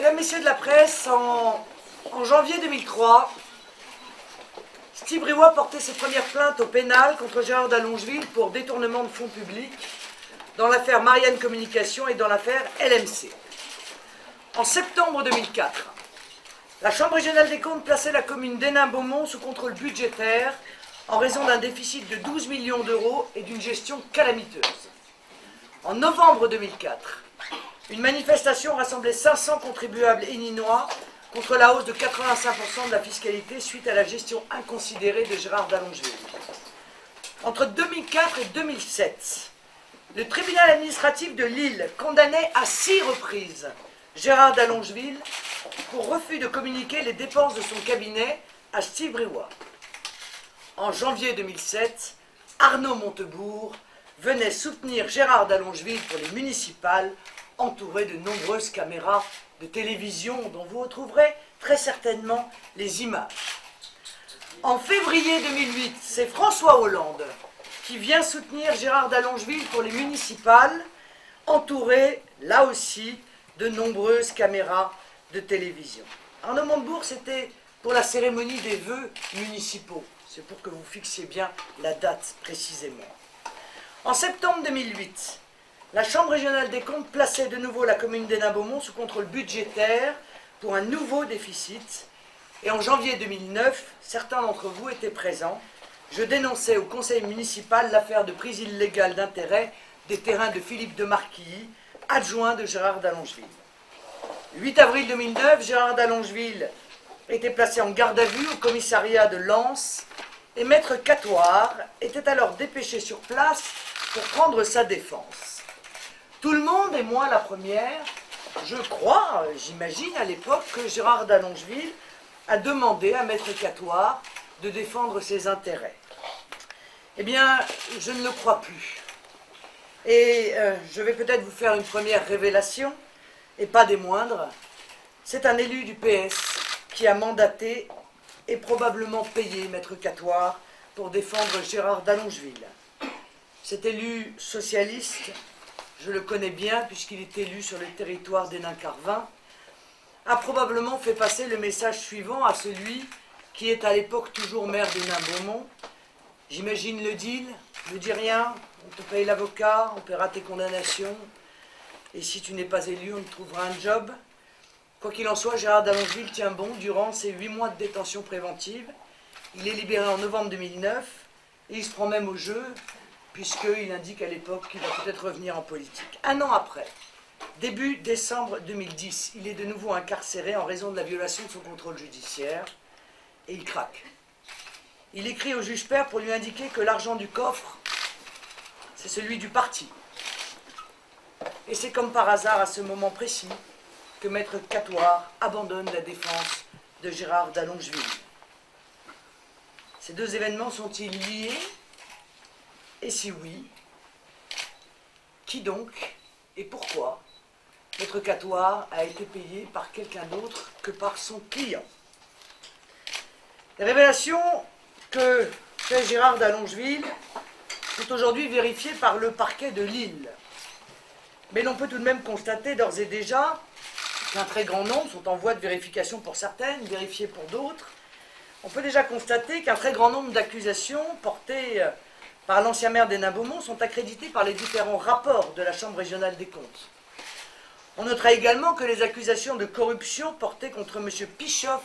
Mesdames, Messieurs de la presse, en janvier 2003, Steve Briouat portait ses premières plaintes au pénal contre Gérard Dallongeville pour détournement de fonds publics dans l'affaire Marianne Communication et dans l'affaire LMC. En septembre 2004, la Chambre régionale des comptes plaçait la commune d'Hénin-Beaumont sous contrôle budgétaire en raison d'un déficit de 12 millions d'euros et d'une gestion calamiteuse. En novembre 2004, une manifestation rassemblait 500 contribuables héninois contre la hausse de 85% de la fiscalité suite à la gestion inconsidérée de Gérard Dallongeville. Entre 2004 et 2007, le tribunal administratif de Lille condamnait à 6 reprises Gérard Dallongeville pour refus de communiquer les dépenses de son cabinet à Steve Briouat. En janvier 2007, Arnaud Montebourg venait soutenir Gérard Dallongeville pour les municipales, entouré de nombreuses caméras de télévision dont vous retrouverez très certainement les images. En février 2008, c'est François Hollande qui vient soutenir Gérard Dallongeville pour les municipales, entouré là aussi de nombreuses caméras de télévision. Arnaud Montebourg, c'était pour la cérémonie des vœux municipaux. C'est pour que vous fixiez bien la date précisément. En septembre 2008, la Chambre régionale des comptes plaçait de nouveau la commune d'Hénin-Beaumont sous contrôle budgétaire pour un nouveau déficit. Et en janvier 2009, certains d'entre vous étaient présents. Je dénonçais au conseil municipal l'affaire de prise illégale d'intérêt des terrains de Philippe de Marquilly, adjoint de Gérard Dallongeville. Le 8 avril 2009, Gérard Dallongeville était placé en garde à vue au commissariat de Lens et Maître Catoire était alors dépêché sur place pour prendre sa défense. Tout le monde, et moi la première, je crois, j'imagine à l'époque que Gérard Dallongeville a demandé à Maître Catoire de défendre ses intérêts. Eh bien, je ne le crois plus. Et je vais peut-être vous faire une première révélation, et pas des moindres. C'est un élu du PS qui a mandaté et probablement payé Maître Catoire pour défendre Gérard Dallongeville. Cet élu socialiste, je le connais bien puisqu'il est élu sur le territoire d'Hénin-Carvin, a probablement fait passer le message suivant à celui qui est à l'époque toujours maire d'Hénin-Beaumont. J'imagine le deal, ne dis rien, on te paye l'avocat, on paiera tes condamnations, et si tu n'es pas élu, on te trouvera un job. Quoi qu'il en soit, Gérard Dallongeville tient bon durant ses 8 mois de détention préventive. Il est libéré en novembre 2009, et il se prend même au jeu, puisqu'il indique à l'époque qu'il va peut-être revenir en politique. Un an après, début décembre 2010, il est de nouveau incarcéré en raison de la violation de son contrôle judiciaire, et il craque. Il écrit au juge pair pour lui indiquer que l'argent du coffre, c'est celui du parti. Et c'est comme par hasard à ce moment précis que Maître Catoire abandonne la défense de Gérard Dallongeville. Ces deux événements sont-ils liés? Et si oui, qui donc et pourquoi Maître Catoire a été payé par quelqu'un d'autre que par son client? Les révélations que fait Gérard Dallongeville sont aujourd'hui vérifiées par le parquet de Lille. Mais l'on peut tout de même constater d'ores et déjà qu'un très grand nombre sont en voie de vérification pour certaines, vérifiées pour d'autres. On peut déjà constater qu'un très grand nombre d'accusations portées par l'ancien maire d'Hénin-Beaumont sont accréditées par les différents rapports de la Chambre régionale des comptes. On notera également que les accusations de corruption portées contre M. Pichoff,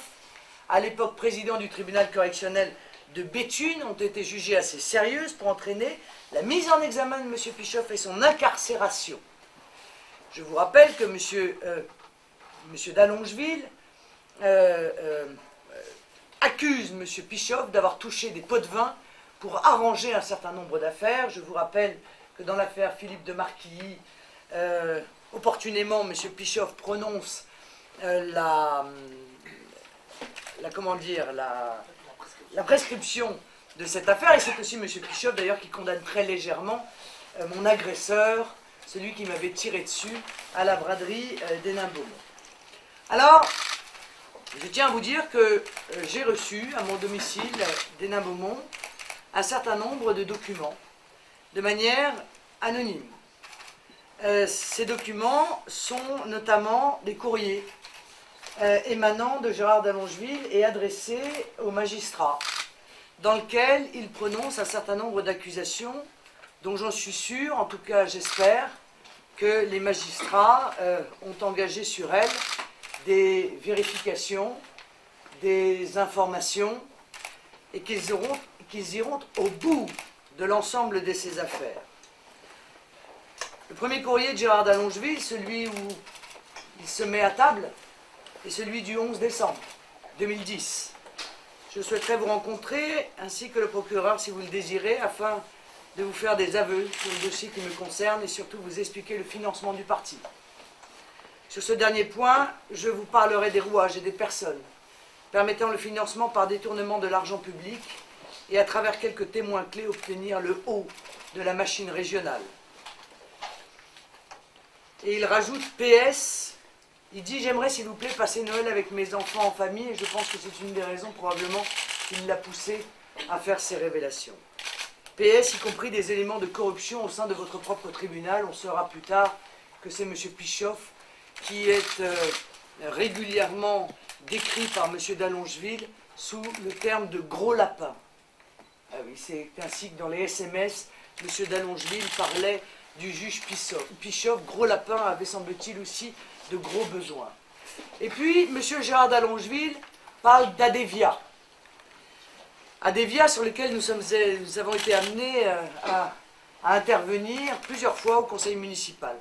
à l'époque président du tribunal correctionnel de Béthune, ont été jugées assez sérieuses pour entraîner la mise en examen de M. Pichoff et son incarcération. Je vous rappelle que M. Dallongeville accuse M. Pichoff d'avoir touché des pots de vin pour arranger un certain nombre d'affaires. Je vous rappelle que dans l'affaire Philippe de Marquilly, opportunément, M. Pichoff prononce la prescription de cette affaire, et c'est aussi M. Pichoff d'ailleurs qui condamne très légèrement mon agresseur, celui qui m'avait tiré dessus à la braderie d'Hénin-Beaumont. Alors, je tiens à vous dire que j'ai reçu à mon domicile d'Hénin-Beaumont un certain nombre de documents de manière anonyme. Ces documents sont notamment des courriers émanant de Gérard d'Allongeville et adressé aux magistrats, dans lequel il prononce un certain nombre d'accusations dont j'en suis sûr, en tout cas j'espère, que les magistrats ont engagé sur elles des vérifications, des informations, et qu'ils iront au bout de l'ensemble de ces affaires. Le premier courrier de Gérard d'Allongeville, celui où il se met à table, est celui du 11 décembre 2010. Je souhaiterais vous rencontrer, ainsi que le procureur, si vous le désirez, afin de vous faire des aveux sur le dossier qui me concerne et surtout vous expliquer le financement du parti. Sur ce dernier point, je vous parlerai des rouages et des personnes permettant le financement par détournement de l'argent public et à travers quelques témoins clés obtenir le haut de la machine régionale. Et il rajoute PS, il dit « J'aimerais s'il vous plaît passer Noël avec mes enfants en famille » et je pense que c'est une des raisons probablement qui l'a poussé à faire ces révélations. PS, y compris des éléments de corruption au sein de votre propre tribunal. On saura plus tard que c'est M. Pichoff qui est régulièrement décrit par M. d'Allongeville sous le terme de gros lapin. Ah oui, c'est ainsi que dans les SMS, M. d'Allongeville parlait du juge Pichoff. Gros lapin avait, semble-t-il, aussi de gros besoins. Et puis, M. Gérard d'Allongeville parle d'Adevia. Adevia sur lequel nous avons été amenés à intervenir plusieurs fois au conseil municipal.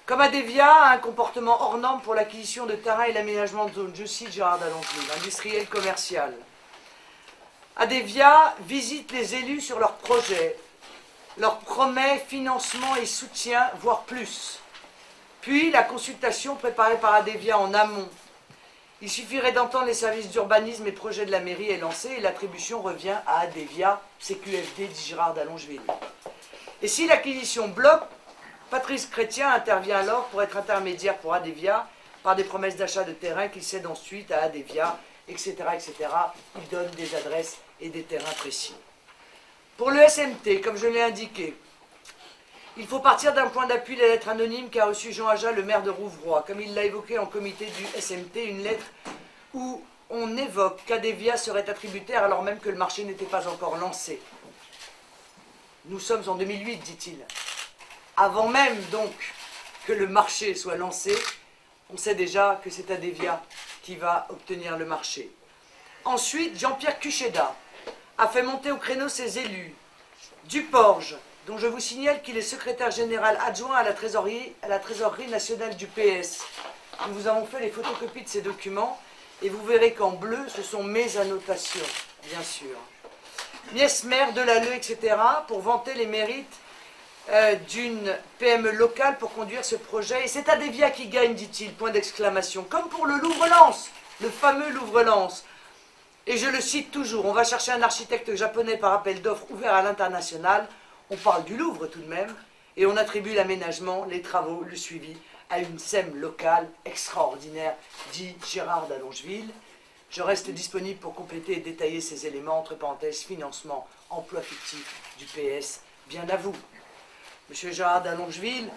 Comme Adevia a un comportement hors norme pour l'acquisition de terrain et l'aménagement de zones, je cite Gérard d'Allongeville, industriel commercial. Adevia visite les élus sur leurs projets, leur promet financement et soutien, voire plus. Puis la consultation préparée par Adevia en amont. Il suffirait d'entendre les services d'urbanisme et projets de la mairie est lancée et l'attribution revient à Adevia, CQFD, dit Gérard d'Allongeville. Et si l'acquisition bloque, Patrice Chrétien intervient alors pour être intermédiaire pour Adevia par des promesses d'achat de terrain qu'il cède ensuite à Adevia, etc., etc. Il donne des adresses et des terrains précis. Pour le SMT, comme je l'ai indiqué, il faut partir d'un point d'appui, la lettre anonyme qu'a reçue Jean Aja, le maire de Rouvroy. Comme il l'a évoqué en comité du SMT, une lettre où on évoque qu'Adevia serait attributaire alors même que le marché n'était pas encore lancé. Nous sommes en 2008, dit-il. Avant même donc que le marché soit lancé, on sait déjà que c'est Adevia qui va obtenir le marché. Ensuite, Jean-Pierre Cucheda a fait monter au créneau ses élus. Duporge, dont je vous signale qu'il est secrétaire général adjoint à la trésorerie nationale du PS. Nous vous avons fait les photocopies de ces documents et vous verrez qu'en bleu, ce sont mes annotations, bien sûr. Miesmer, Delalleux, etc. pour vanter les mérites d'une PME locale pour conduire ce projet. Et c'est Adevia qui gagne, dit-il, point d'exclamation. Comme pour le Louvre-Lens, le fameux Louvre-Lens. Et je le cite toujours, on va chercher un architecte japonais par appel d'offres ouvert à l'international. On parle du Louvre tout de même, et on attribue l'aménagement, les travaux, le suivi à une SEM locale extraordinaire, dit Gérard d'Allongeville. Je reste disponible pour compléter et détailler ces éléments, entre parenthèses, financement, emploi fictif du PS, bien à vous. M. Gérard d'Allongeville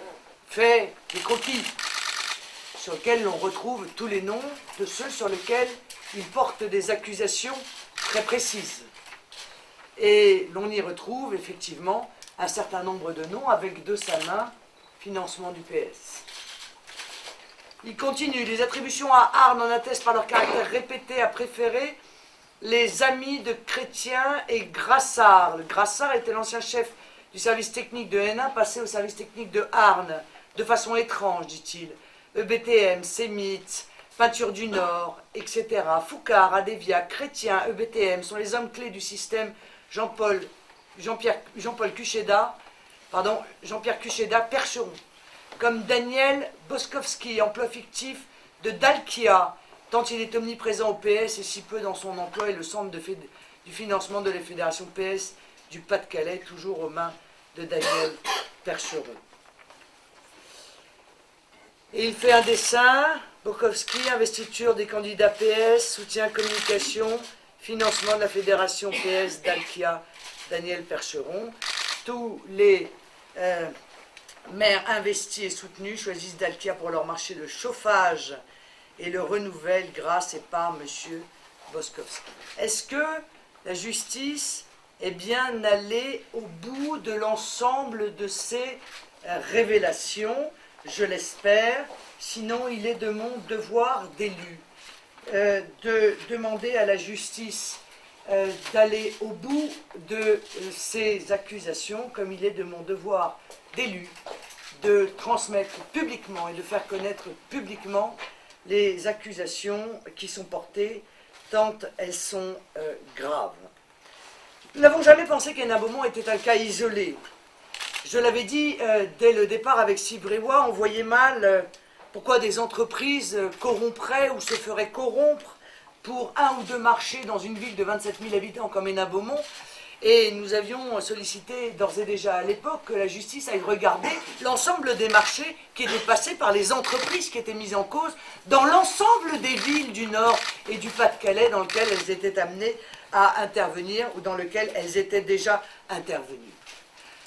fait des croquis sur lesquels l'on retrouve tous les noms de ceux sur lesquels il porte des accusations très précises. Et l'on y retrouve effectivement un certain nombre de noms avec de sa main financement du PS. Il continue, les attributions à Arnes en attestent par leur caractère répété à préférer les amis de Chrétien et Grassard. Le Grassard était l'ancien chef du service technique de Hénin, passé au service technique de Arnes, de façon étrange, dit-il. EBTM, Sémite, Peinture du Nord, etc. Foucard, Adevia, Chrétien, EBTM sont les hommes clés du système Jean-Paul Cucheda, Percheron, comme Daniel Boskowski, emploi fictif de Dalkia, tant il est omniprésent au PS et si peu dans son emploi, et le centre du financement de la fédération PS du Pas-de-Calais, toujours aux mains de Daniel Percheron. Et il fait un dessin, Boskowski, investiture des candidats PS, soutien communication, financement de la fédération PS Dalkia, Daniel Percheron. Tous les maires investis et soutenus choisissent Dalkia pour leur marché de chauffage et le renouvelle grâce et par M. Boskowski. Est-ce que la justice est bien allée au bout de l'ensemble de ces révélations? Je l'espère, sinon il est de mon devoir d'élu de demander à la justice d'aller au bout de ces accusations, comme il est de mon devoir d'élu de transmettre publiquement et de faire connaître publiquement les accusations qui sont portées, tant elles sont graves. Nous n'avons jamais pensé qu'Hénin Beaumont était un cas isolé. Je l'avais dit dès le départ avec Steve Briouat, on voyait mal pourquoi des entreprises corrompraient ou se feraient corrompre pour un ou deux marchés dans une ville de 27 000 habitants comme Hénin Beaumont. Et nous avions sollicité d'ores et déjà à l'époque que la justice aille regarder l'ensemble des marchés qui étaient passés par les entreprises qui étaient mises en cause dans l'ensemble des villes du Nord et du Pas-de-Calais dans lesquelles elles étaient amenées à intervenir ou dans lesquelles elles étaient déjà intervenues.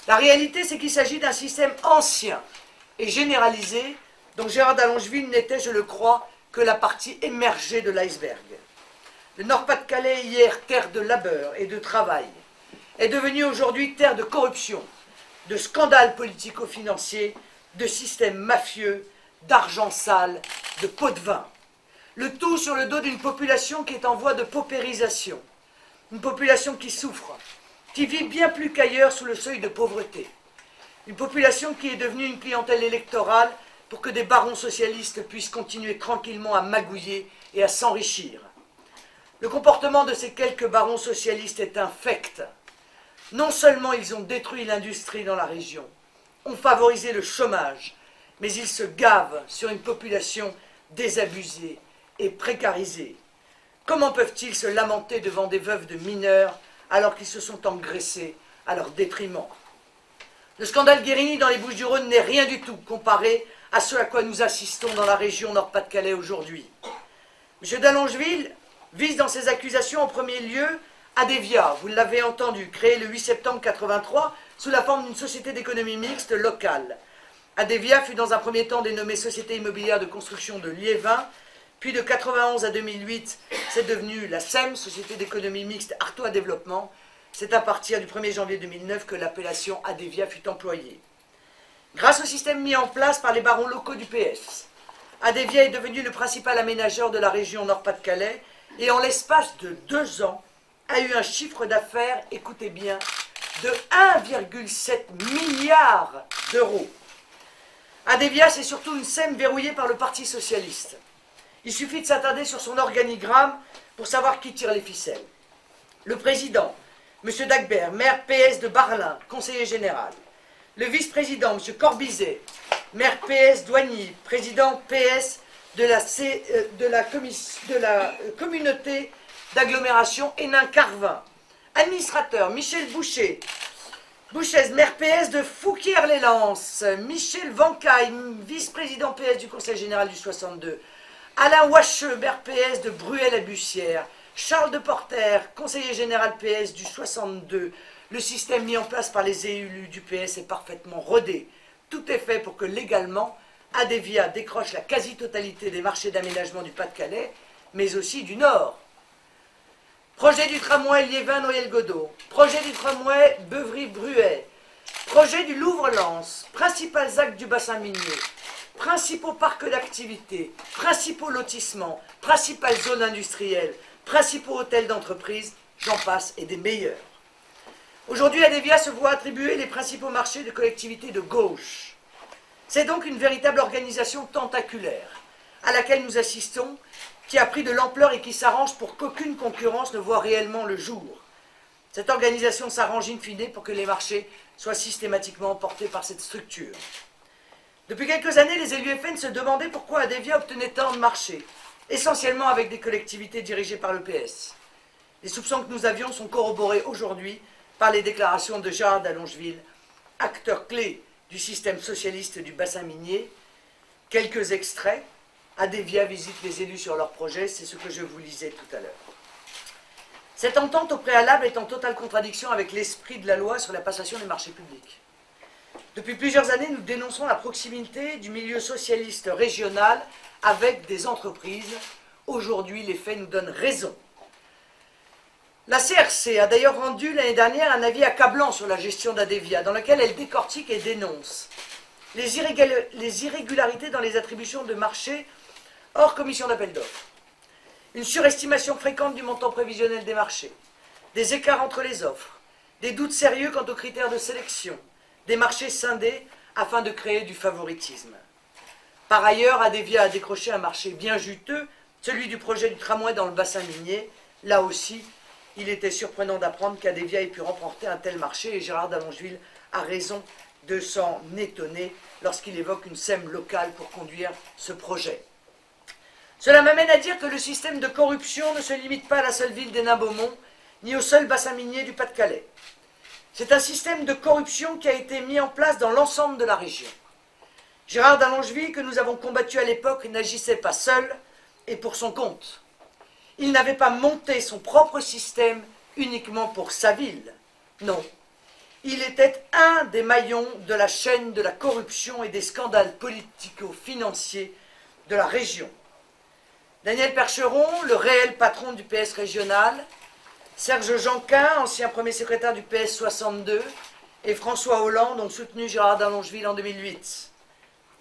La réalité, c'est qu'il s'agit d'un système ancien et généralisé dont Gérard d'Allongeville n'était, je le crois, que la partie émergée de l'iceberg. Le Nord-Pas-de-Calais, hier terre de labeur et de travail, est devenu aujourd'hui terre de corruption, de scandales politico-financiers, de systèmes mafieux, d'argent sale, de pots de vin. Le tout sur le dos d'une population qui est en voie de paupérisation. Une population qui souffre, qui vit bien plus qu'ailleurs sous le seuil de pauvreté. Une population qui est devenue une clientèle électorale pour que des barons socialistes puissent continuer tranquillement à magouiller et à s'enrichir. Le comportement de ces quelques barons socialistes est infect. Non seulement ils ont détruit l'industrie dans la région, ont favorisé le chômage, mais ils se gavent sur une population désabusée et précarisée. Comment peuvent-ils se lamenter devant des veuves de mineurs alors qu'ils se sont engraissés à leur détriment? Le scandale Guérini dans les Bouches-du-Rhône n'est rien du tout comparé à ce à quoi nous assistons dans la région Nord-Pas-de-Calais aujourd'hui. M. d'Allongeville vise dans ses accusations en premier lieu Adevia, vous l'avez entendu, créée le 8 septembre 1983 sous la forme d'une société d'économie mixte locale. Adevia fut dans un premier temps dénommée Société immobilière de construction de Liévin, puis de 1991 à 2008, c'est devenu la SEM, Société d'économie mixte Artois Développement. C'est à partir du 1er janvier 2009 que l'appellation Adevia fut employée. Grâce au système mis en place par les barons locaux du PS, Adevia est devenu le principal aménageur de la région Nord-Pas-de-Calais et en l'espace de 2 ans a eu un chiffre d'affaires, écoutez bien, de 1,7 milliard d'euros. Adevia, c'est surtout une SEM verrouillée par le Parti socialiste. Il suffit de s'attarder sur son organigramme pour savoir qui tire les ficelles. Le président, M. Dagbert, maire PS de Barlin, conseiller général. Le vice-président, M. Corbizet, maire PS d'Oigny, président PS de la communauté d'agglomération Hénin-Carvin. Administrateur, Michel Boucher, maire PS de Fouquier-les-Lances. Michel Vancaille, vice-président PS du Conseil général du 62. Alain Wacheux, maire PS de Bruel-la-Bussière. Charles Deporter, conseiller général PS du 62. Le système mis en place par les élus du PS est parfaitement rodé. Tout est fait pour que légalement, Adevia décroche la quasi-totalité des marchés d'aménagement du Pas-de-Calais, mais aussi du Nord. Projet du tramway Liévin-Noël-Godeau, projet du tramway Beuvry-Bruay, projet du Louvre-Lens, principales actes du bassin minier, principaux parcs d'activités, principaux lotissements, principales zones industrielles, principaux hôtels d'entreprise, j'en passe et des meilleurs. Aujourd'hui, Adevia se voit attribuer les principaux marchés de collectivités de gauche. C'est donc une véritable organisation tentaculaire à laquelle nous assistons, qui a pris de l'ampleur et qui s'arrange pour qu'aucune concurrence ne voit réellement le jour. Cette organisation s'arrange in fine pour que les marchés soient systématiquement portés par cette structure. Depuis quelques années, les élus FN se demandaient pourquoi Adevia obtenait tant de marchés, essentiellement avec des collectivités dirigées par le PS. Les soupçons que nous avions sont corroborés aujourd'hui par les déclarations de Gérard d'Allongeville, acteur clé du système socialiste du bassin minier. Quelques extraits. Adevia visite les élus sur leur projet, c'est ce que je vous lisais tout à l'heure. Cette entente au préalable est en totale contradiction avec l'esprit de la loi sur la passation des marchés publics. Depuis plusieurs années, nous dénonçons la proximité du milieu socialiste régional avec des entreprises. Aujourd'hui, les faits nous donnent raison. La CRC a d'ailleurs rendu l'année dernière un avis accablant sur la gestion d'Adevia, dans lequel elle décortique et dénonce les irrégularités dans les attributions de marché hors commission d'appel d'offres, une surestimation fréquente du montant prévisionnel des marchés, des écarts entre les offres, des doutes sérieux quant aux critères de sélection, des marchés scindés afin de créer du favoritisme. Par ailleurs, Adevia a décroché un marché bien juteux, celui du projet du tramway dans le bassin minier. Là aussi, il était surprenant d'apprendre qu'Adevia ait pu remporter un tel marché, et Gérard Dallongeville a raison de s'en étonner lorsqu'il évoque une SEM locale pour conduire ce projet. Cela m'amène à dire que le système de corruption ne se limite pas à la seule ville d'Hénin-Beaumont, ni au seul bassin minier du Pas-de-Calais. C'est un système de corruption qui a été mis en place dans l'ensemble de la région. Gérard Dallongeville, que nous avons combattu à l'époque, n'agissait pas seul et pour son compte. Il n'avait pas monté son propre système uniquement pour sa ville. Non. Il était un des maillons de la chaîne de la corruption et des scandales politico-financiers de la région. Daniel Percheron, le réel patron du PS régional, Serge Janquin, ancien premier secrétaire du PS 62, et François Hollande ont soutenu Gérard Dallongeville en 2008.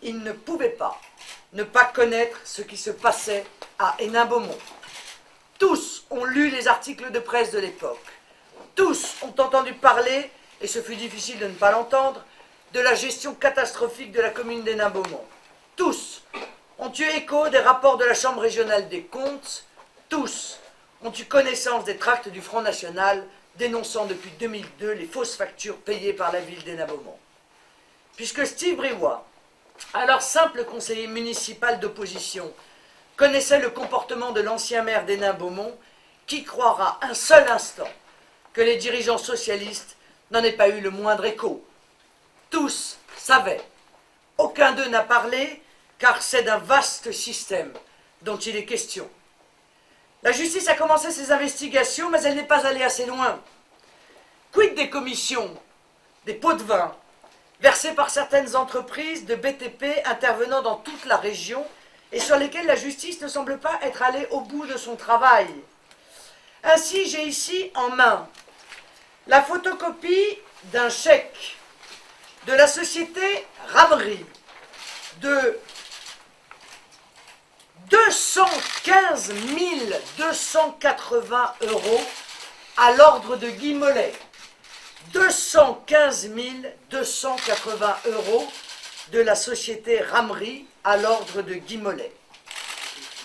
Ils ne pouvaient pas ne pas connaître ce qui se passait à Hénin-Beaumont. Tous ont lu les articles de presse de l'époque. Tous ont entendu parler, et ce fut difficile de ne pas l'entendre, de la gestion catastrophique de la commune d'Hénin-Beaumont. Tous ont eu écho des rapports de la Chambre régionale des comptes. Tous ont eu connaissance des tracts du Front National dénonçant depuis 2002 les fausses factures payées par la ville d'Hénin-Beaumont. Puisque Steve Briouat, alors simple conseiller municipal d'opposition, connaissait le comportement de l'ancien maire d'Hénin-Beaumont, qui croira un seul instant que les dirigeants socialistes n'en aient pas eu le moindre écho? Tous savaient. Aucun d'eux n'a parlé, car c'est d'un vaste système dont il est question. La justice a commencé ses investigations, mais elle n'est pas allée assez loin. Quid des commissions, des pots de vin, versés par certaines entreprises de BTP intervenant dans toute la région et sur lesquelles la justice ne semble pas être allée au bout de son travail? Ainsi, j'ai ici en main la photocopie d'un chèque de la société Ramery de 215 280 € à l'ordre de Guy Mollet. 215 280 € de la société Ramery à l'ordre de Guy Mollet.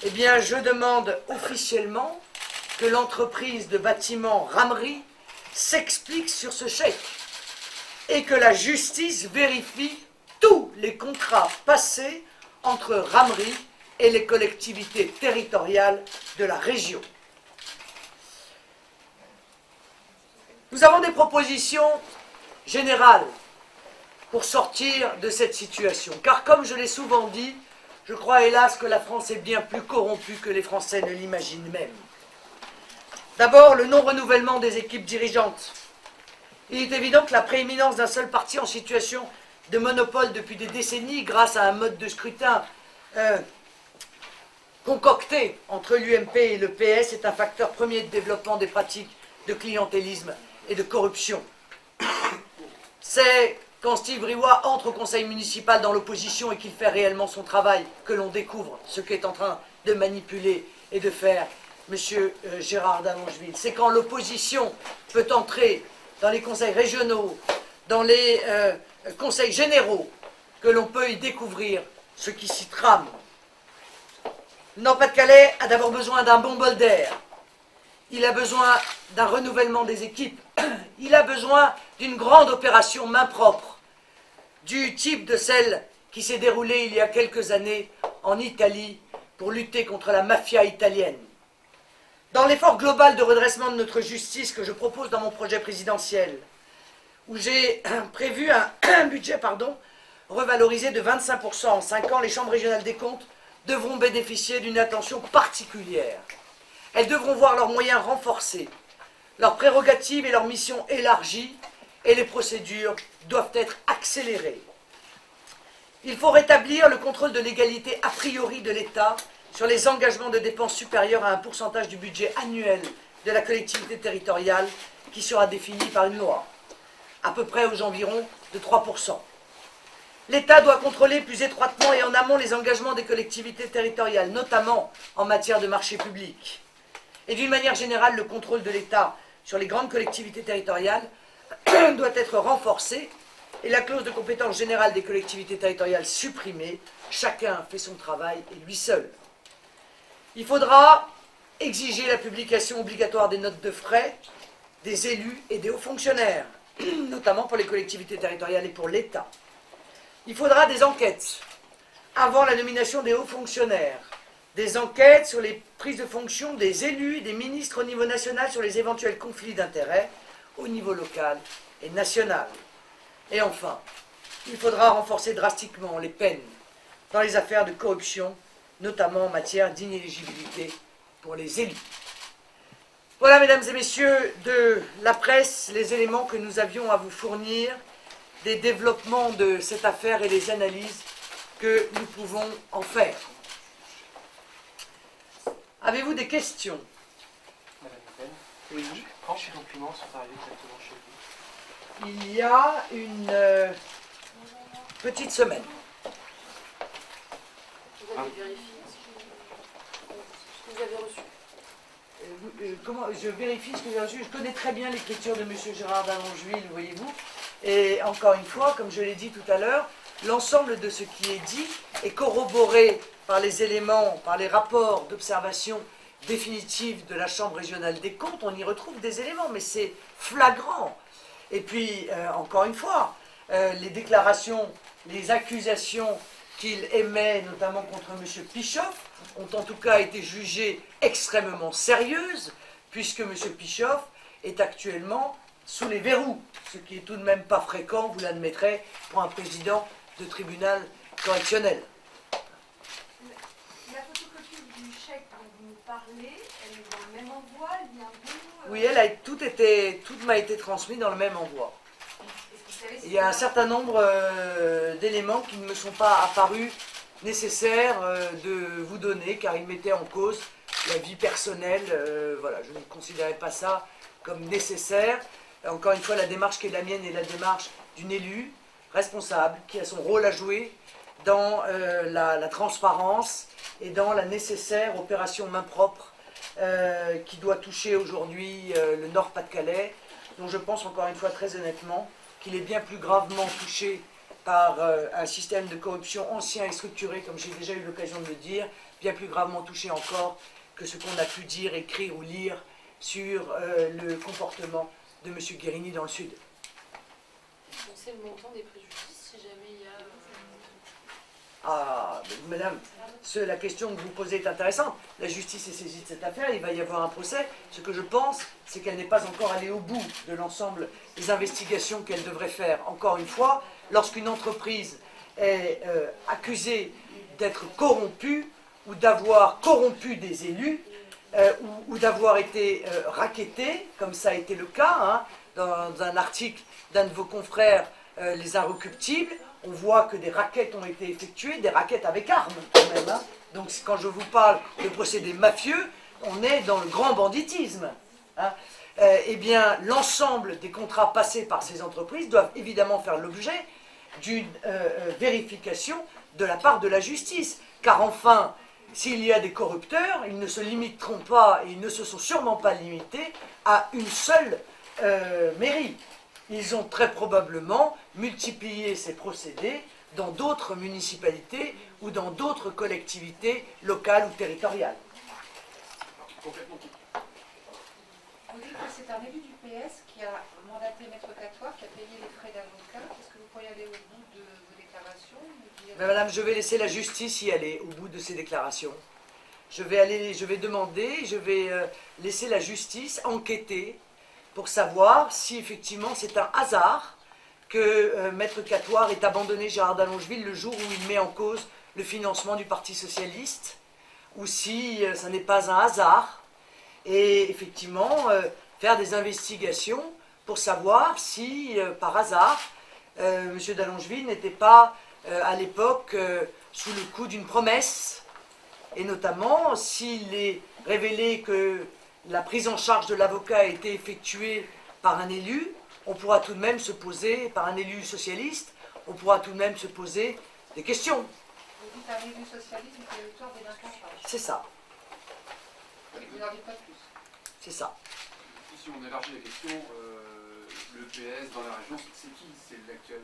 Eh bien, je demande officiellement que l'entreprise de bâtiment Ramery s'explique sur ce chèque et que la justice vérifie tous les contrats passés entre Ramery et les collectivités territoriales de la région. Nous avons des propositions générales pour sortir de cette situation, car comme je l'ai souvent dit, je crois hélas que la France est bien plus corrompue que les Français ne l'imaginent même. D'abord, le non-renouvellement des équipes dirigeantes. Il est évident que la prééminence d'un seul parti en situation de monopole depuis des décennies, grâce à un mode de scrutin concocté entre l'UMP et le PS, est un facteur premier de développement des pratiques de clientélisme et de corruption. C'est quand Steve Briouat entre au conseil municipal dans l'opposition et qu'il fait réellement son travail que l'on découvre ce qu'est en train de manipuler et de faire M. Gérard Dallongeville. C'est quand l'opposition peut entrer dans les conseils régionaux, dans les conseils généraux, que l'on peut y découvrir ce qui s'y trame. Le Nord-Pas-de-Calais a d'abord besoin d'un bon bol d'air. Il a besoin d'un renouvellement des équipes. Il a besoin d'une grande opération main propre, du type de celle qui s'est déroulée il y a quelques années en Italie pour lutter contre la mafia italienne. Dans l'effort global de redressement de notre justice que je propose dans mon projet présidentiel, où j'ai prévu un budget revalorisé de 25% en 5 ans, les chambres régionales des comptes devront bénéficier d'une attention particulière. Elles devront voir leurs moyens renforcés, leurs prérogatives et leurs missions élargies, et les procédures doivent être accélérées. Il faut rétablir le contrôle de légalité a priori de l'État sur les engagements de dépenses supérieurs à un pourcentage du budget annuel de la collectivité territoriale qui sera défini par une loi, à peu près aux environs de 3%. L'État doit contrôler plus étroitement et en amont les engagements des collectivités territoriales, notamment en matière de marché public. Et d'une manière générale, le contrôle de l'État sur les grandes collectivités territoriales doit être renforcé et la clause de compétence générale des collectivités territoriales supprimée. Chacun fait son travail et lui seul. Il faudra exiger la publication obligatoire des notes de frais des élus et des hauts fonctionnaires, notamment pour les collectivités territoriales et pour l'État. Il faudra des enquêtes avant la nomination des hauts fonctionnaires, des enquêtes sur les prises de fonction des élus et des ministres au niveau national sur les éventuels conflits d'intérêts au niveau local et national. Et enfin, il faudra renforcer drastiquement les peines dans les affaires de corruption, notamment en matière d'inéligibilité pour les élus. Voilà, mesdames et messieurs de la presse, les éléments que nous avions à vous fournir, des développements de cette affaire et les analyses que nous pouvons en faire. Avez-vous des questions? Madame Le Pen, Oui. quand ces documents sont arrivés exactement chez vous? Il y a une petite semaine. Vous avez vérifié ce que vous avez reçu? Comment je vérifie ce que j'ai reçu? Je connais très bien l'écriture de M. Gérard d'Allongeville, voyez-vous. Et encore une fois, comme je l'ai dit tout à l'heure, l'ensemble de ce qui est dit est corroboré par les éléments, par les rapports d'observation définitifs de la Chambre régionale des comptes. On y retrouve des éléments, mais c'est flagrant. Et puis, encore une fois, les déclarations, les accusations qu'il émet, notamment contre M. Pichoff, ont en tout cas été jugées extrêmement sérieuses, puisque M. Pichoff est actuellement sous les verrous, ce qui est tout de même pas fréquent, vous l'admettrez, pour un président de tribunal correctionnel. La photocopie du chèque dont vous nous parlez, elle est dans le même envoi, il y a un bon... Oui, tout m'a été transmis dans le même envoi. Il y a un certain nombre d'éléments qui ne me sont pas apparus nécessaires de vous donner, car ils mettaient en cause la vie personnelle. Voilà, je ne considérais pas ça comme nécessaire. Encore une fois, la démarche qui est la mienne est la démarche d'une élue responsable, qui a son rôle à jouer dans la transparence et dans la nécessaire opération main propre qui doit toucher aujourd'hui le Nord-Pas-de-Calais, dont je pense encore une fois très honnêtement qu'il est bien plus gravement touché par un système de corruption ancien et structuré, comme j'ai déjà eu l'occasion de le dire, bien plus gravement touché encore que ce qu'on a pu dire, écrire ou lire sur le comportement de M. Guérini dans le Sud. On sait le montant des préjudices si jamais il y a... Ah, madame, la question que vous posez est intéressante. La justice est saisie de cette affaire, il va y avoir un procès. Ce que je pense, c'est qu'elle n'est pas encore allée au bout de l'ensemble des investigations qu'elle devrait faire. Encore une fois, lorsqu'une entreprise est accusée d'être corrompue ou d'avoir corrompu des élus, ou d'avoir été racketée, comme ça a été le cas, hein, dans un article d'un de vos confrères, Les Inrecuptibles, on voit que des rackets ont été effectuées, des rackets avec armes quand même. Hein. Donc quand je vous parle de procédés mafieux, on est dans le grand banditisme. Hein. Eh bien, l'ensemble des contrats passés par ces entreprises doivent évidemment faire l'objet d'une vérification de la part de la justice. Car enfin, s'il y a des corrupteurs, ils ne se limiteront pas, et ils ne se sont sûrement pas limités à une seule mairie. Ils ont très probablement multiplié ces procédés dans d'autres municipalités ou dans d'autres collectivités locales ou territoriales. Complètement. Vous dites que c'est un élu du PS qui a mandaté Maître Catoire, qui a payé les frais d'avocat. Est-ce que vous pourriez aller au bout de vos déclarations Mais madame, je vais laisser la justice y aller au bout de ces déclarations. Je vais demander, je vais laisser la justice enquêter pour savoir si effectivement c'est un hasard que Maître Catoire ait abandonné Gérard d'Allongeville le jour où il met en cause le financement du Parti Socialiste, ou si ça n'est pas un hasard, et effectivement faire des investigations pour savoir si, par hasard, M. d'Allongeville n'était pas, à l'époque, sous le coup d'une promesse, et notamment s'il est révélé que la prise en charge de l'avocat a été effectuée par un élu, on pourra tout de même se poser, par un élu socialiste, on pourra tout de même se poser des questions. Vous dites un élu socialiste, c'est l'auteur des délinquants. C'est ça, Vous n'en dites pas plus. c'est ça. Si on élargit la question, le PS dans la région, c'est qui? C'est l'actuel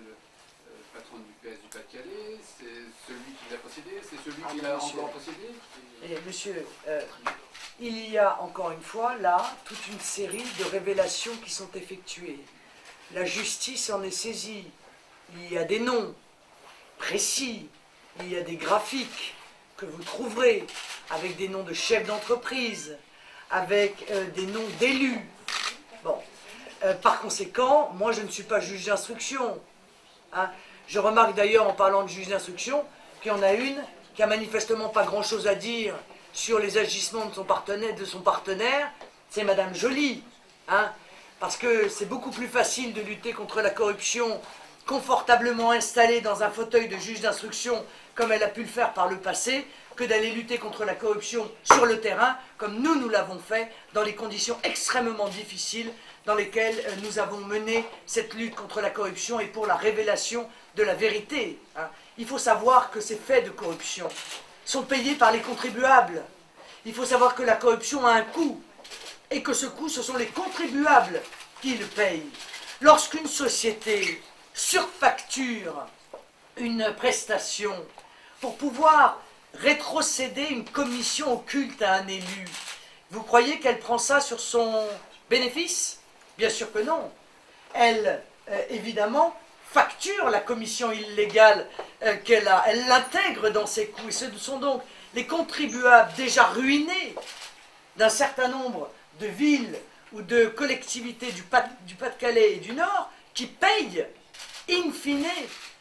patron du PS du Pas-de-Calais? C'est celui qui l'a possédé? C'est celui qui l'a encore possédé? Et monsieur, il y a encore une fois là toute une série de révélations qui sont effectuées. La justice en est saisie. Il y a des noms précis, il y a des graphiques que vous trouverez avec des noms de chefs d'entreprise, avec des noms d'élus. Bon, par conséquent, moi je ne suis pas juge d'instruction. Hein. Je remarque d'ailleurs en parlant de juge d'instruction qu'il y en a une qui a manifestement pas grand-chose à dire sur les agissements de son partenaire, c'est Madame Joly. Hein, parce que c'est beaucoup plus facile de lutter contre la corruption confortablement installée dans un fauteuil de juge d'instruction, comme elle a pu le faire par le passé, que d'aller lutter contre la corruption sur le terrain, comme nous l'avons fait, dans les conditions extrêmement difficiles dans lesquelles nous avons mené cette lutte contre la corruption et pour la révélation de la vérité. Hein. Il faut savoir que ces faits de corruption sont payés par les contribuables. Il faut savoir que la corruption a un coût, et que ce coût, ce sont les contribuables qui le payent. Lorsqu'une société surfacture une prestation pour pouvoir rétrocéder une commission occulte à un élu, vous croyez qu'elle prend ça sur son bénéfice? Bien sûr que non. Elle, évidemment, facture la commission illégale qu'elle a. Elle l'intègre dans ses coûts. Et ce sont donc les contribuables déjà ruinés d'un certain nombre de villes ou de collectivités du Pas-de-Calais et du Nord qui payent, in fine,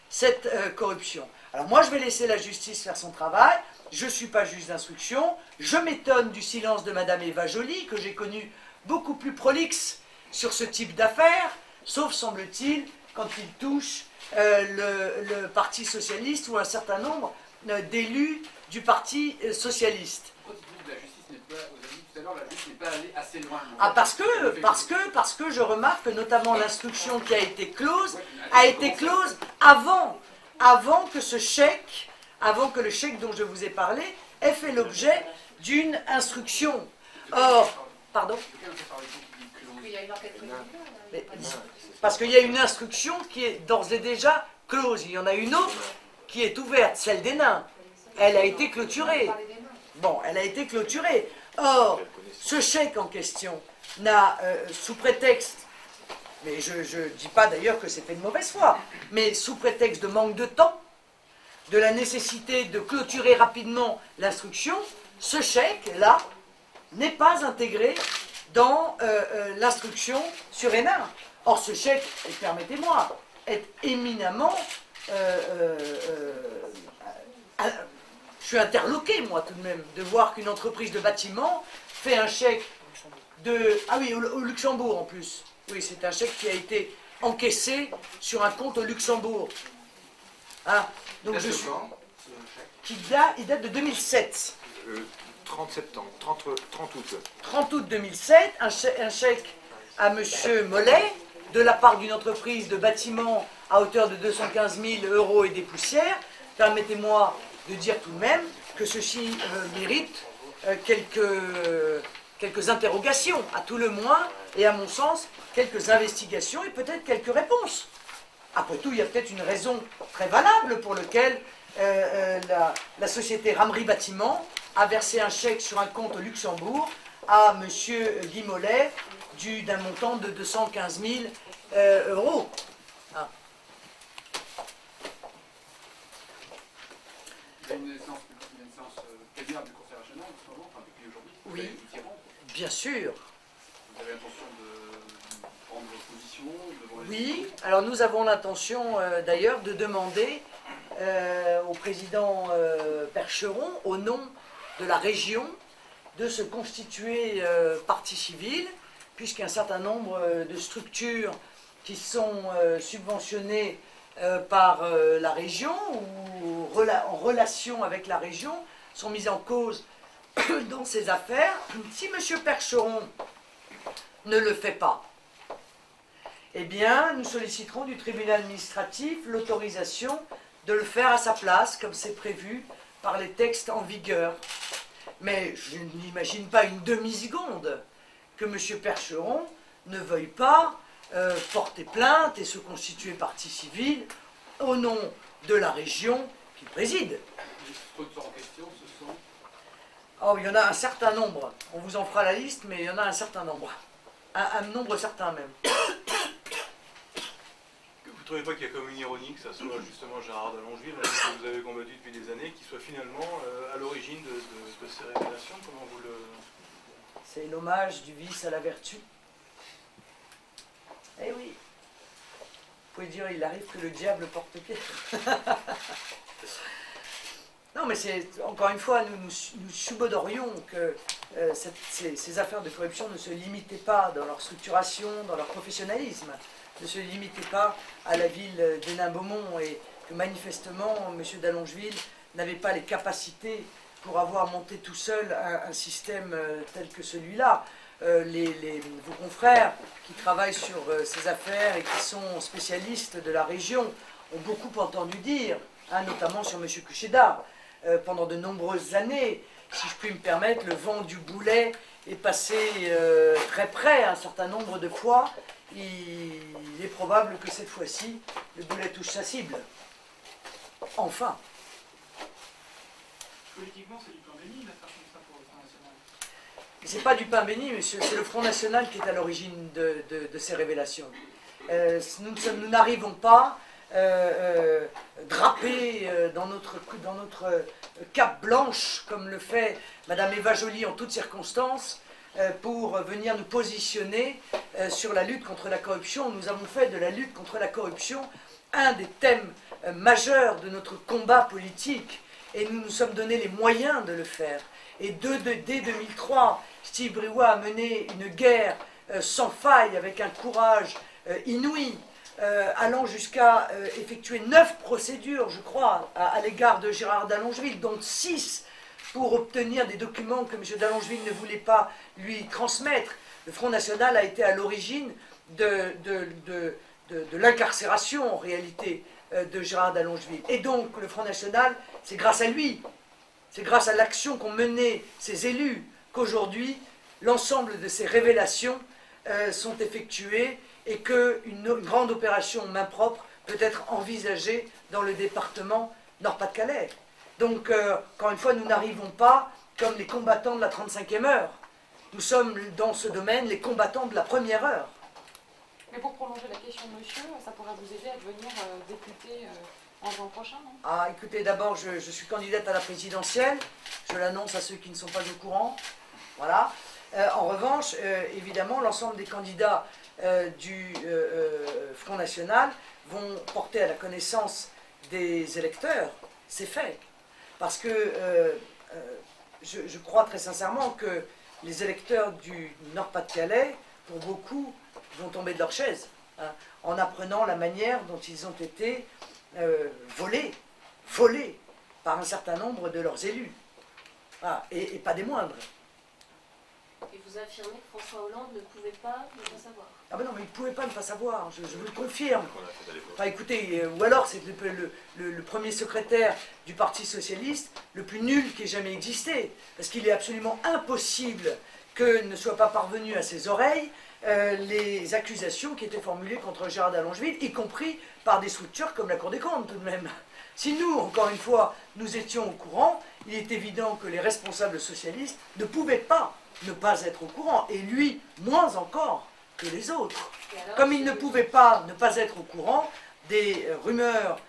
cette corruption. Alors moi, je vais laisser la justice faire son travail. Je ne suis pas juge d'instruction. Je m'étonne du silence de Madame Eva Joly, que j'ai connue beaucoup plus prolixe sur ce type d'affaires, sauf, semble-t-il, quand il touche le Parti socialiste ou un certain nombre d'élus du Parti socialiste. Pourquoi dites-vous que la justice n'est pas, vous avez dit tout à l'heure, la justice n'est pas allée assez loin? Ah, parce que je remarque que notamment l'instruction qui a été close avant que ce chèque, avant que le chèque dont je vous ai parlé ait fait l'objet d'une instruction. Or, pardon? Il y a une enquête préliminaire. Parce qu'il y a une instruction qui est d'ores et déjà close. Il y en a une autre qui est ouverte, celle des nains. Elle a été clôturée. Bon, elle a été clôturée. Or, ce chèque en question n'a, sous prétexte, mais je ne dis pas d'ailleurs que c'était de mauvaise foi, mais sous prétexte de manque de temps, de la nécessité de clôturer rapidement l'instruction, ce chèque-là n'est pas intégré dans l'instruction sur Hénin. Or, ce chèque, et permettez-moi, est éminemment... je suis interloqué, moi, tout de même, de voir qu'une entreprise de bâtiment fait un chèque de... Ah oui, au Luxembourg, en plus. Oui, c'est un chèque qui a été encaissé sur un compte au Luxembourg. Hein, donc je suis... Il date de 2007. 30 septembre, 30 août. 30 août 2007, un chèque à M. Mollet, de la part d'une entreprise de bâtiment à hauteur de 215 000 € et des poussières. Permettez-moi de dire tout de même que ceci mérite quelques interrogations, à tout le moins, et à mon sens, quelques investigations et peut-être quelques réponses. Après tout, il y a peut-être une raison très valable pour laquelle la société Ramery Bâtiment a versé un chèque sur un compte au Luxembourg à M. Guy Mollet d'un montant de 215 000 €. Ah. Il y a une séance plénière du Conseil régional en ce moment, enfin depuis aujourd'hui. Oui. Vous allez vous y rendre. Bien sûr. Vous avez l'intention de prendre position devant les... Oui, alors nous avons l'intention d'ailleurs de demander au président Percheron, au nom de la région, de se constituer partie civile, puisqu'un certain nombre de structures qui sont subventionnées par la région ou en relation avec la région sont mises en cause dans ces affaires. Si M. Percheron ne le fait pas, eh bien, nous solliciterons du tribunal administratif l'autorisation de le faire à sa place, comme c'est prévu par les textes en vigueur. Mais je n'imagine pas une demi-seconde que M. Percheron ne veuille pas porter plainte et se constituer partie civile au nom de la région qu'il préside. Les structures en question, ce sont... Oh, il y en a un certain nombre. On vous en fera la liste, mais il y en a un certain nombre. Un nombre certain même. Vous ne trouvez pas qu'il y a comme une ironie que ça soit justement Gérard Dallongeville, que vous avez combattu depuis des années, qui soit finalement à l'origine de ces révélations? Comment vous le... C'est l'hommage du vice à la vertu. Eh oui. Vous pouvez dire, il arrive que le diable porte pierre. Non, mais c'est, encore une fois, nous subodorions que ces affaires de corruption ne se limitaient pas dans leur structuration, dans leur professionnalisme, ne se limitaient pas à la ville d'Hénin-Beaumont, et que manifestement, M. Dallongeville n'avait pas les capacités pour avoir monté tout seul un système tel que celui-là. Vos confrères qui travaillent sur ces affaires et qui sont spécialistes de la région ont beaucoup entendu dire, notamment sur M. Cuchédar, pendant de nombreuses années, si je puis me permettre, le vent du boulet est passé très près un certain nombre de fois. Il est probable que cette fois-ci, le boulet touche sa cible. Enfin. Politiquement, c'est du pain béni, l'affaire comme ça pour le Front National. C'est pas du pain béni, monsieur, c'est le Front National qui est à l'origine de ces révélations. Nous n'arrivons pas drapés dans notre cape blanche, comme le fait Madame Eva Joly en toutes circonstances, pour venir nous positionner sur la lutte contre la corruption. Nous avons fait de la lutte contre la corruption un des thèmes majeurs de notre combat politique, et nous nous sommes donné les moyens de le faire. Et dès 2003, Steve Briouat a mené une guerre sans faille, avec un courage inouï, allant jusqu'à effectuer 9 procédures, je crois, à l'égard de Gérard Dallongeville, dont 6 pour obtenir des documents que M. Dallongeville ne voulait pas lui transmettre. Le Front National a été à l'origine de l'incarcération, en réalité, de Gérard Dallongeville. Et donc, le Front National, c'est grâce à lui, c'est grâce à l'action qu'ont menée ces élus, qu'aujourd'hui, l'ensemble de ces révélations sont effectuées, et qu'une grande opération main propre peut être envisagée dans le département Nord-Pas-de-Calais. Donc, encore une fois, nous n'arrivons pas comme les combattants de la 35e heure. Nous sommes, dans ce domaine, les combattants de la première heure. Mais pour prolonger la question de monsieur, ça pourrait vous aider à devenir député en juin prochain, non? Ah, écoutez, d'abord, je suis candidate à la présidentielle. Je l'annonce à ceux qui ne sont pas au courant. Voilà. En revanche, évidemment, l'ensemble des candidats du Front National vont porter à la connaissance des électeurs. C'est fait. Parce que je crois très sincèrement que les électeurs du Nord-Pas-de-Calais, pour beaucoup, vont tomber de leur chaise, en apprenant la manière dont ils ont été volés par un certain nombre de leurs élus. Et pas des moindres. Et vous affirmez que François Hollande ne pouvait pas ne pas savoir. Ah ben non, mais il ne pouvait pas ne pas savoir, je vous le confirme. Enfin écoutez, ou alors c'est le premier secrétaire du Parti Socialiste le plus nul qui ait jamais existé. Parce qu'il est absolument impossible que ne soient pas parvenues à ses oreilles les accusations qui étaient formulées contre Gérard Dallongeville, y compris par des structures comme la Cour des comptes tout de même. Si nous, encore une fois, nous étions au courant, il est évident que les responsables socialistes ne pouvaient pas ne pas être au courant, et lui, moins encore que les autres. Comme il ne pouvait pas ne pas être au courant des rumeurs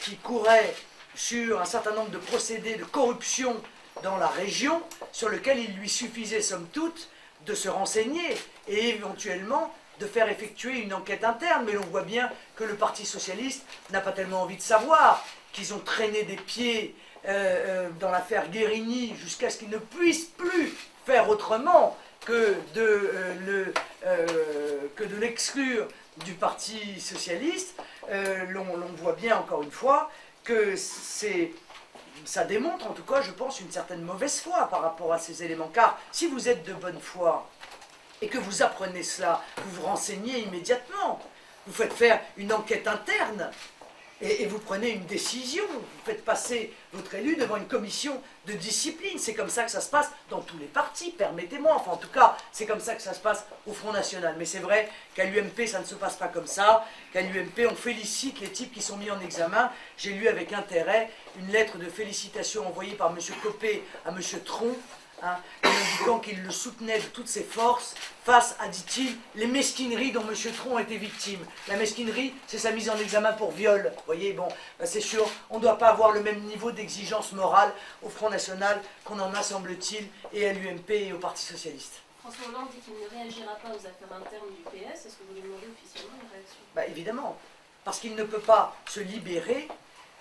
qui couraient sur un certain nombre de procédés de corruption dans la région, sur lesquels il lui suffisait, somme toute, de se renseigner et éventuellement de faire effectuer une enquête interne. Mais l'on voit bien que le Parti Socialiste n'a pas tellement envie de savoir, qu'ils ont traîné des pieds dans l'affaire Guérini jusqu'à ce qu'ils ne puissent plus faire autrement que de l'exclure du Parti socialiste, l'on voit bien encore une fois que ça démontre en tout cas, je pense, une certaine mauvaise foi par rapport à ces éléments. Car si vous êtes de bonne foi et que vous apprenez cela, vous vous renseignez immédiatement, vous faites faire une enquête interne et vous prenez une décision, vous faites passer votre élu devant une commission de discipline. C'est comme ça que ça se passe dans tous les partis, permettez-moi. Enfin, en tout cas, c'est comme ça que ça se passe au Front National. Mais c'est vrai qu'à l'UMP, ça ne se passe pas comme ça. Qu'à l'UMP, on félicite les types qui sont mis en examen. J'ai lu avec intérêt une lettre de félicitations envoyée par M. Copé à M. Tron, hein, indiquant qu'il le soutenait de toutes ses forces face à, dit-il, les mesquineries dont M. Tron était victime. La mesquinerie, c'est sa mise en examen pour viol. Vous voyez, bon, ben c'est sûr, on ne doit pas avoir le même niveau d'exigence morale au Front National qu'on en a, semble-t-il, et à l'UMP et au Parti Socialiste. François Hollande dit qu'il ne réagira pas aux affaires internes du PS. Est-ce que vous lui demandez officiellement une réaction? Ben, évidemment, parce qu'il ne peut pas se libérer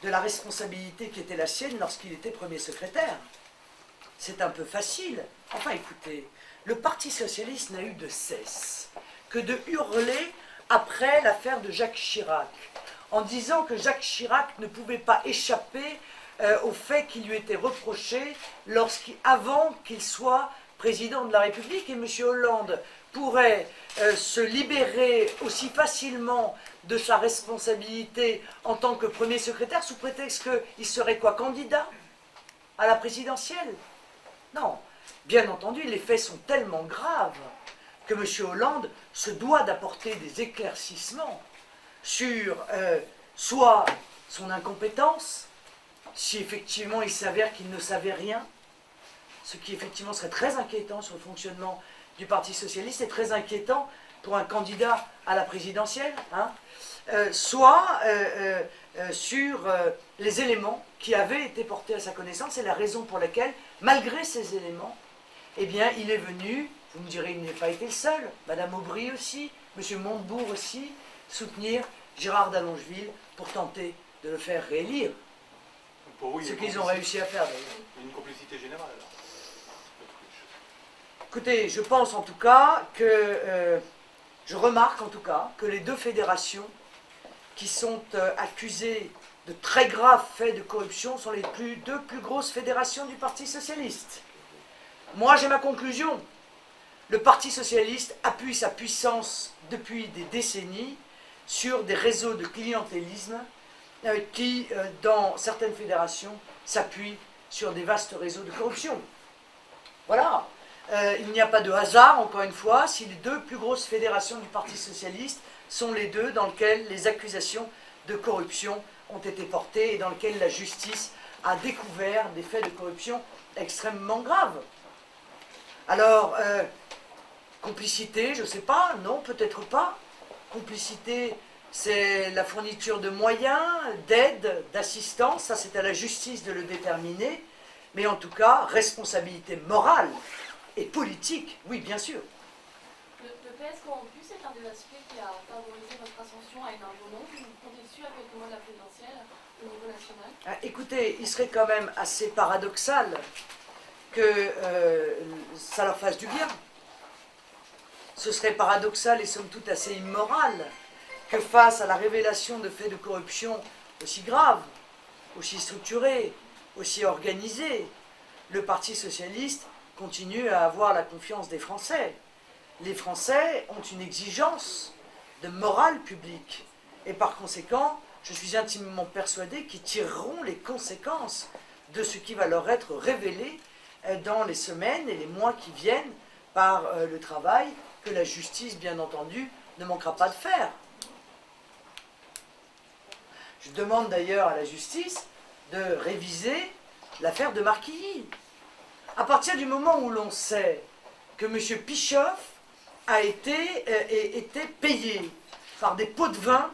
de la responsabilité qui était la sienne lorsqu'il était premier secrétaire. C'est un peu facile. Enfin, écoutez, le Parti Socialiste n'a eu de cesse que de hurler après l'affaire de Jacques Chirac, en disant que Jacques Chirac ne pouvait pas échapper au fait qui lui était reproché avant qu'il soit président de la République. Et M. Hollande pourrait se libérer aussi facilement de sa responsabilité en tant que premier secrétaire sous prétexte qu'il serait quoi, candidat à la présidentielle? Non, bien entendu, les faits sont tellement graves que M. Hollande se doit d'apporter des éclaircissements sur soit son incompétence, si effectivement il s'avère qu'il ne savait rien, ce qui effectivement serait très inquiétant sur le fonctionnement du Parti Socialiste et très inquiétant pour un candidat à la présidentielle, hein, soit sur les éléments qui avaient été portés à sa connaissance et la raison pour laquelle, malgré ces éléments, eh bien, il est venu, vous me direz, il n'a pas été le seul, Madame Aubry aussi, M. Montebourg aussi, soutenir Gérard Dallongeville pour tenter de le faire réélire. Pour vous, ce qu'ils ont réussi à faire d'ailleurs. Il y a une complicité générale alors. Écoutez, je pense en tout cas que, je remarque en tout cas que les deux fédérations qui sont accusées de très graves faits de corruption sont les deux plus grosses fédérations du Parti Socialiste. Moi j'ai ma conclusion. Le Parti Socialiste appuie sa puissance depuis des décennies sur des réseaux de clientélisme qui, dans certaines fédérations, s'appuient sur des vastes réseaux de corruption. Voilà. Il n'y a pas de hasard, encore une fois, si les deux plus grosses fédérations du Parti Socialiste sont les deux dans lesquelles les accusations de corruption ont été portées et dans lesquelles la justice a découvert des faits de corruption extrêmement graves. Alors, complicité, je ne sais pas, non, peut-être pas. Complicité, c'est la fourniture de moyens, d'aide, d'assistance, ça c'est à la justice de le déterminer, mais en tout cas, responsabilité morale et politique, oui, bien sûr. Le PS corrompu, c'est un des aspects qui a favorisé votre ascension à une argent. Vous comptez dessus à quelques mois de la présidentielle au niveau national? Écoutez, il serait quand même assez paradoxal que ça leur fasse du bien. Ce serait paradoxal et somme toute assez immoral que face à la révélation de faits de corruption aussi graves, aussi structurés, aussi organisés, le Parti Socialiste continue à avoir la confiance des Français. Les Français ont une exigence de morale publique et par conséquent, je suis intimement persuadé qu'ils tireront les conséquences de ce qui va leur être révélé dans les semaines et les mois qui viennent par le travail que la justice, bien entendu, ne manquera pas de faire. Je demande d'ailleurs à la justice de réviser l'affaire de Marquilly. À partir du moment où l'on sait que M. Pichoff a été payé par des pots de vin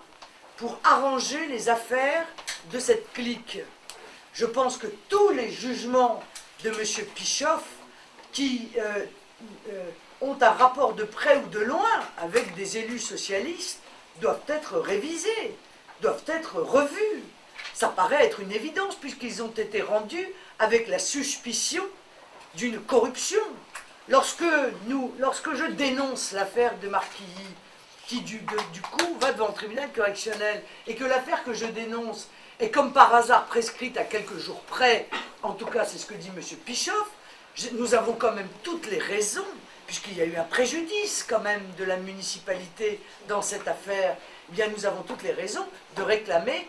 pour arranger les affaires de cette clique, je pense que tous les jugements de M. Pichoff qui ont un rapport de près ou de loin avec des élus socialistes doivent être révisés, doivent être revus. Ça paraît être une évidence puisqu'ils ont été rendus avec la suspicion d'une corruption. lorsque je dénonce l'affaire de Marquilly, qui du coup va devant le tribunal correctionnel, et que l'affaire que je dénonce est comme par hasard prescrite à quelques jours près, en tout cas c'est ce que dit M. Pichoff, nous avons quand même toutes les raisons, puisqu'il y a eu un préjudice quand même de la municipalité dans cette affaire, eh bien nous avons toutes les raisons de réclamer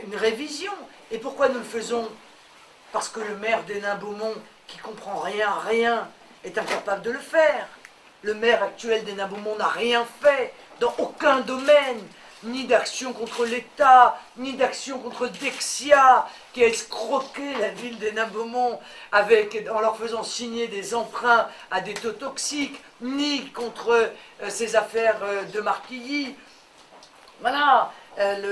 une révision. Et pourquoi nous le faisons? Parce que le maire d'Hénin-Beaumont, qui comprend rien, est incapable de le faire. Le maire actuel d'Hénin-Beaumont n'a rien fait dans aucun domaine, ni d'action contre l'État, ni d'action contre Dexia, qui a escroqué la ville d'Hénin-Beaumont en leur faisant signer des emprunts à des taux toxiques, ni contre ces affaires de Marquilly. Voilà,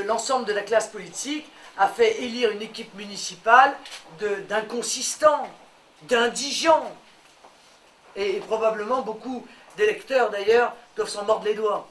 l'ensemble de la classe politique a fait élire une équipe municipale d'inconsistants, d'indigents. Et probablement beaucoup d'électeurs d'ailleurs doivent s'en mordre les doigts.